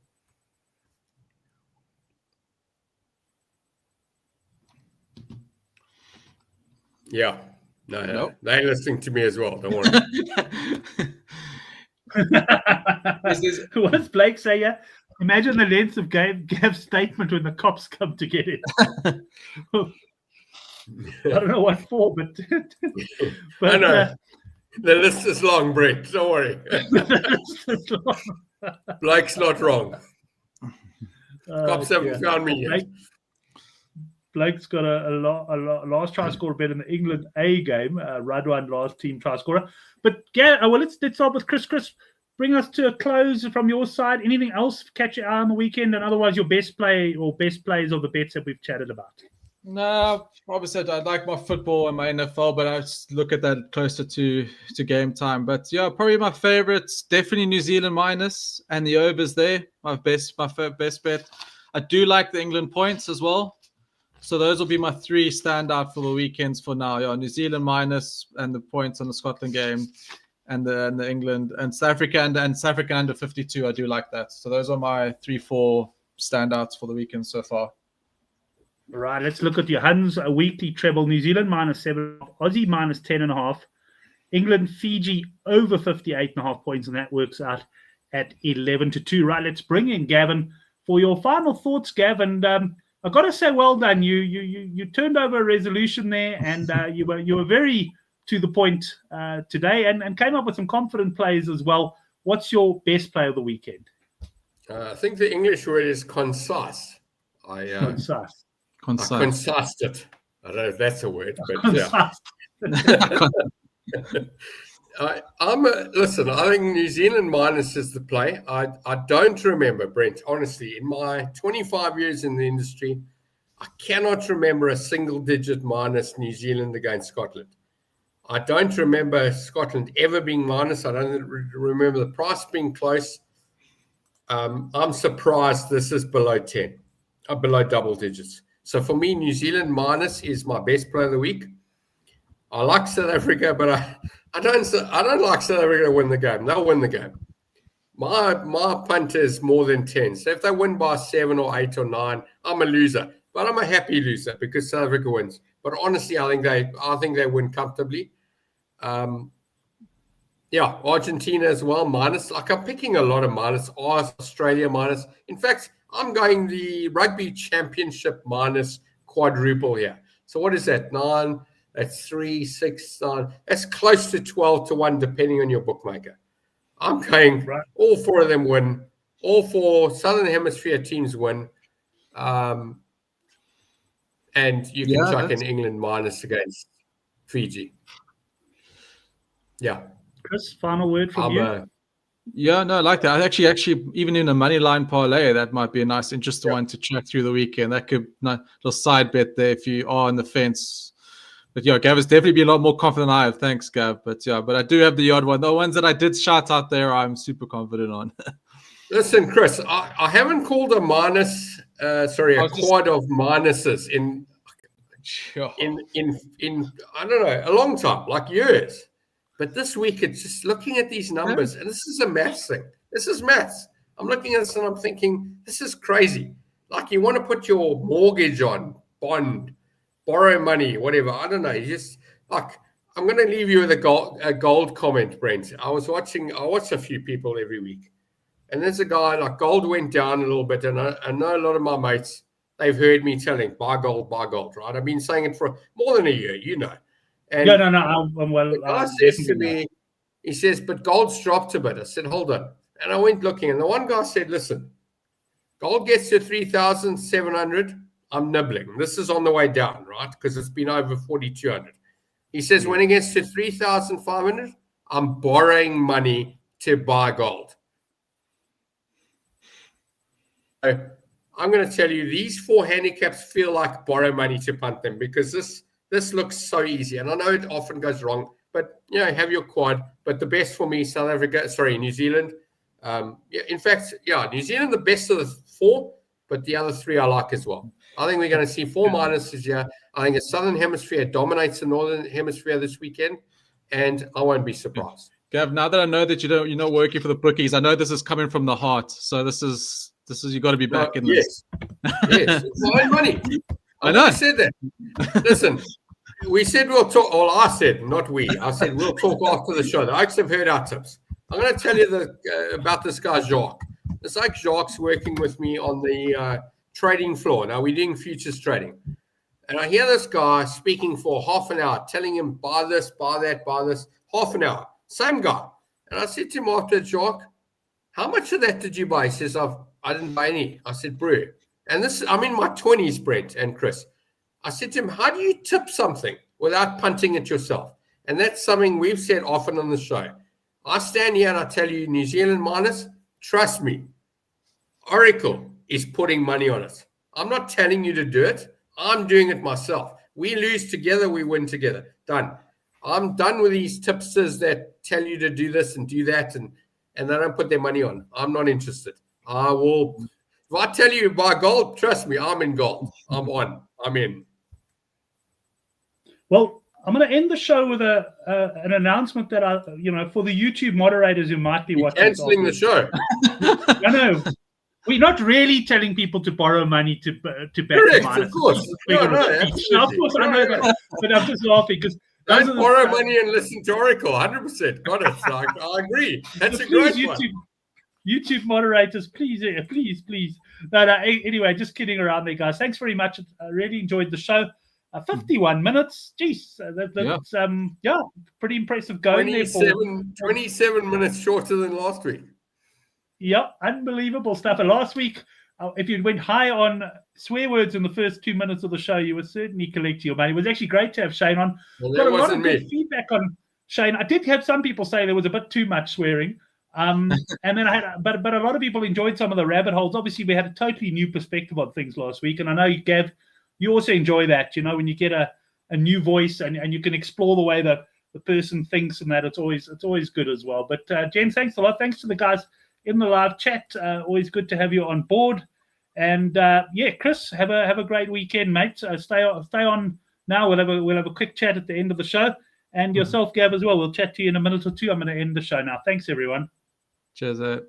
[SPEAKER 3] Yeah. No. They're listening to me as well. Don't worry.
[SPEAKER 1] What does Blake say? Yeah. Imagine the length of Gav's statement when the cops come to get it. I don't know what for, but
[SPEAKER 3] I know. The list is long, Brett. Don't worry. Blake's not wrong. Cops haven't found me yet.
[SPEAKER 1] Blake's got a last try scorer bet in the England A game. Radwan last team try scorer. But well, let's start with Chris. Chris, bring us to a close from your side. Anything else catch your eye on the weekend, and otherwise your best play or best plays of the bets that we've chatted about?
[SPEAKER 2] No, obviously I like my football and my NFL, but I just look at that closer to game time. But yeah, probably my favorites, definitely New Zealand minus and the overs there. My best bet. I do like the England points as well. So those will be my three standout for the weekends for now. Yeah, New Zealand minus and the points on the Scotland game, and the England and South Africa and South Africa under 52. I do like that. So those are my 3-4 standouts for the weekend so far.
[SPEAKER 1] All right, let's look at your Huns, a weekly treble. New Zealand -7, Aussie -10.5, England, Fiji over 58.5 points, and that works out at 11-2. Right, let's bring in Gavin for your final thoughts, Gavin. I've got to say, well done. You turned over a resolution there, and you were very to the point today, and came up with some confident plays as well. What's your best play of the weekend?
[SPEAKER 3] I think the English word is concise.
[SPEAKER 1] Concise.
[SPEAKER 3] I concised it. I don't know if that's a word, but listen, I think New Zealand minus is the play. I don't remember, Brent, honestly, in my 25 years in the industry, I cannot remember a single-digit minus New Zealand against Scotland. I don't remember Scotland ever being minus. I don't remember the price being close. I'm surprised this is below 10, below double digits. So for me, New Zealand minus is my best play of the week. I like South Africa, but I don't like South Africa to win the game. They'll win the game. My punt is more than 10. So if they win by 7 or 8 or 9, I'm a loser. But I'm a happy loser because South Africa wins. But honestly, I think they win comfortably. Argentina as well, minus. Like, I'm picking a lot of minus. Australia minus. In fact, I'm going the rugby championship minus quadruple here. So what is that? 9, that's 3, 6, 9. That's close to 12-1, depending on your bookmaker. I'm going all 4 of them win. All 4 Southern Hemisphere teams win. And you can chuck in England minus against Fiji. Yeah.
[SPEAKER 1] Chris, final word from you.
[SPEAKER 2] I like that. Actually, even in a money line parlay, that might be a nice, interesting one to check through the weekend. That could a little side bet there if you are on the fence. But Gav has definitely been a lot more confident than I have. Thanks, Gav. But I do have the odd one. The ones that I did shout out there, I'm super confident on.
[SPEAKER 3] Listen, Chris, I haven't called a minus. A quad of minuses in I don't know, a long time, like years. But this week, it's just looking at these numbers, and this is a maths thing. This is maths. I'm looking at this and I'm thinking, this is crazy. Like, you want to put your mortgage on, bond, borrow money, whatever. I don't know. You just, like, I'm going to leave you with a gold comment, Brent. I watch a few people every week. And there's a guy, like, gold went down a little bit. And I know a lot of my mates, they've heard me telling, buy gold, right? I've been saying it for more than a year, And
[SPEAKER 1] I'm well.
[SPEAKER 3] The guy says to me, he says, but gold's dropped a bit. I said, hold on. And I went looking, and the one guy said, listen, gold gets to 3,700. I'm nibbling. This is on the way down, right? Because it's been over 4,200. He says, when it gets to 3,500, I'm borrowing money to buy gold. So I'm going to tell you, these 4 handicaps feel like borrow money to punt them, because this looks so easy. And I know it often goes wrong, but have your quad. But the best for me, New Zealand. In fact, New Zealand, the best of the 4, but the other 3 I like as well. I think we're going to see 4 minuses here. I think the Southern Hemisphere dominates the Northern Hemisphere this weekend, and I won't be surprised.
[SPEAKER 2] Gav, now that I know that you're not working for the bookies, I know this is coming from the heart. So this is you got to be back in this.
[SPEAKER 3] Yes, it's my own money.
[SPEAKER 2] I know.
[SPEAKER 3] I said that. Listen, we said we'll talk. Well, I said, not we. I said we'll talk after the show. The Oaks have heard our tips. I'm going to tell you about this guy, Jacques. This Oak Jacques working with me on the trading floor. Now, we're doing futures trading. And I hear this guy speaking for half an hour, telling him, buy this, buy that, buy this. Half an hour. Same guy. And I said to him after, Jacques, how much of that did you buy? He says, I didn't buy any. I said, bro. And I'm in my 20s, Brent and Chris. I said to him, how do you tip something without punting it yourself? And that's something we've said often on the show. I stand here and I tell you, New Zealand minus, trust me, Oracle is putting money on it. I'm not telling you to do it. I'm doing it myself. We lose together, we win together. Done. I'm done with these tipsters that tell you to do this and do that, and they don't put their money on. I'm not interested. I will. If I tell you to buy gold, trust me, I'm in gold. I'm on. I'm in.
[SPEAKER 1] Well, I'm going to end the show with an announcement that for the YouTube moderators who might be watching.
[SPEAKER 3] Canceling the show.
[SPEAKER 1] I know. We're not really telling people to borrow money to bet.
[SPEAKER 3] Correct, of course.
[SPEAKER 1] Of course, I know that, but I'm just laughing because
[SPEAKER 3] don't borrow money and listen to Oracle. 100%. Got it. I agree. That's a great one.
[SPEAKER 1] YouTube moderators, please. No, anyway, just kidding around there, guys. Thanks very much. I really enjoyed the show. 51 minutes. Jeez, that's pretty impressive going
[SPEAKER 3] 27 minutes shorter than last week.
[SPEAKER 1] Yeah, unbelievable stuff. And last week, if you went high on swear words in the first 2 minutes of the show, you were certainly collecting your money. It was actually great to have Shane on.
[SPEAKER 3] Well,
[SPEAKER 1] got a lot of good feedback on Shane. I did have some people say there was a bit too much swearing. And then I had, but a lot of people enjoyed some of the rabbit holes. Obviously, we had a totally new perspective on things last week, and I know, Gav, you also enjoy that. When you get a new voice and you can explore the way that the person thinks, and that it's always good as well. But Jen, thanks a lot. Thanks to the guys in the live chat. Always good to have you on board. And Chris, have a great weekend, mate. Stay on now. We'll have a quick chat at the end of the show, and yourself, Gav, as well. We'll chat to you in a minute or two. I'm going to end the show now. Thanks, everyone.
[SPEAKER 2] Cheers.